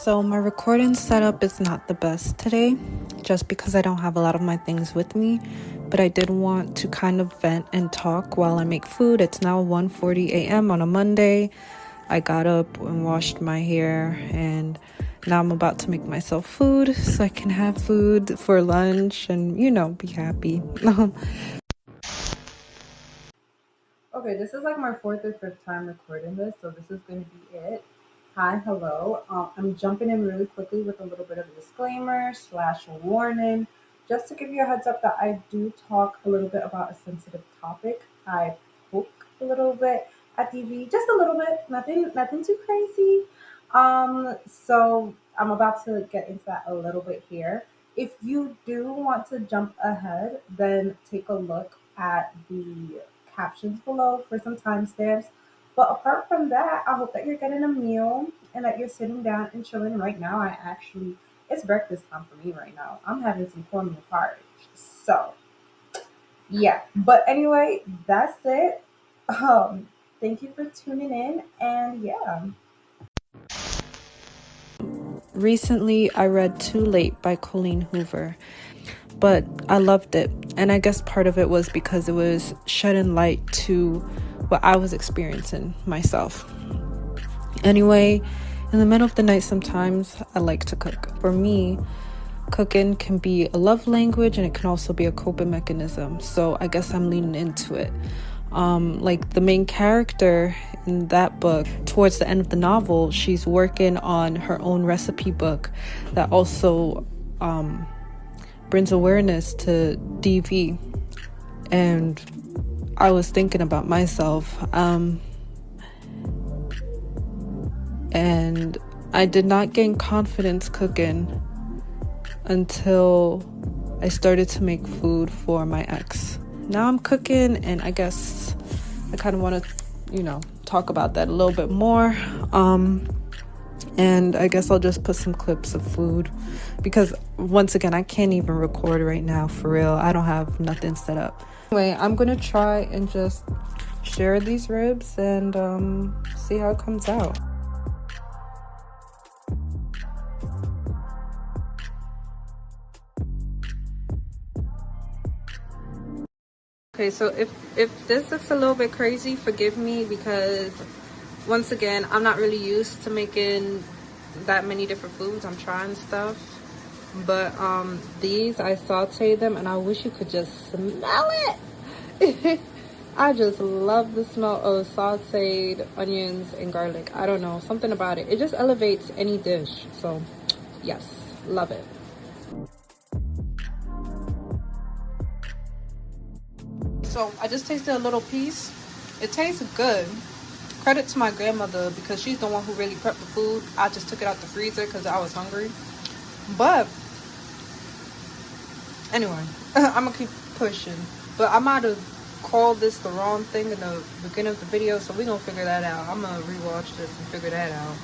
So my recording setup is not the best today, just because I don't have a lot of my things with me, but I did want to kind of vent and talk while I make food. It's now 1:40 a.m. on a Monday. I got up and washed my hair, and now I'm about to make myself food so I can have food for lunch and, be happy. Okay, this is like my fourth or fifth time recording this, so this is going to be it. Hi, hello. I'm jumping in really quickly with a little bit of a disclaimer slash warning, just to give you a heads up that I do talk a little bit about a sensitive topic. I poke a little bit at TV, just a little bit, nothing too crazy. So I'm about to get into that a little bit here. If you do want to jump ahead, then take a look at the captions below for some timestamps. But apart from that, I hope that you're getting a meal and that you're sitting down and chilling. Right now, it's breakfast time for me right now. I'm having some cornmeal porridge. So, yeah. But anyway, that's it. Thank you for tuning in. And yeah. Recently, I read Too Late by Colleen Hoover, but I loved it. And I guess part of it was because it was shedding light to what I was experiencing myself. Anyway, in the middle of the night, sometimes I like to cook. For me, cooking can be a love language and it can also be a coping mechanism. So I guess I'm leaning into it. Like the main character in that book, towards the end of the novel, she's working on her own recipe book that also brings awareness to DV. And I was thinking about myself, and I did not gain confidence cooking until I started to make food for my ex. Now I'm cooking, and I guess I kind of want to, talk about that a little bit more. And I guess I'll just put some clips of food because, once again, I can't even record right now, for real. I don't have nothing set up. Anyway, I'm going to try and just share these ribs and see how it comes out. Okay, so if this looks a little bit crazy, forgive me, because once again, I'm not really used to making that many different foods. I'm trying stuff. But these, I sauteed them, and I wish you could just smell it. I just love the smell of sauteed onions and garlic. I don't know, something about it. It just elevates any dish. So yes, love it. So I just tasted a little piece. It tastes good. Credit to my grandmother, because she's the one who really prepped the food. I just took it out the freezer because I was hungry. But anyway, I'm gonna keep pushing. But I might have called this the wrong thing in the beginning of the video, so we're gonna figure that out. I'm gonna rewatch this and figure that out.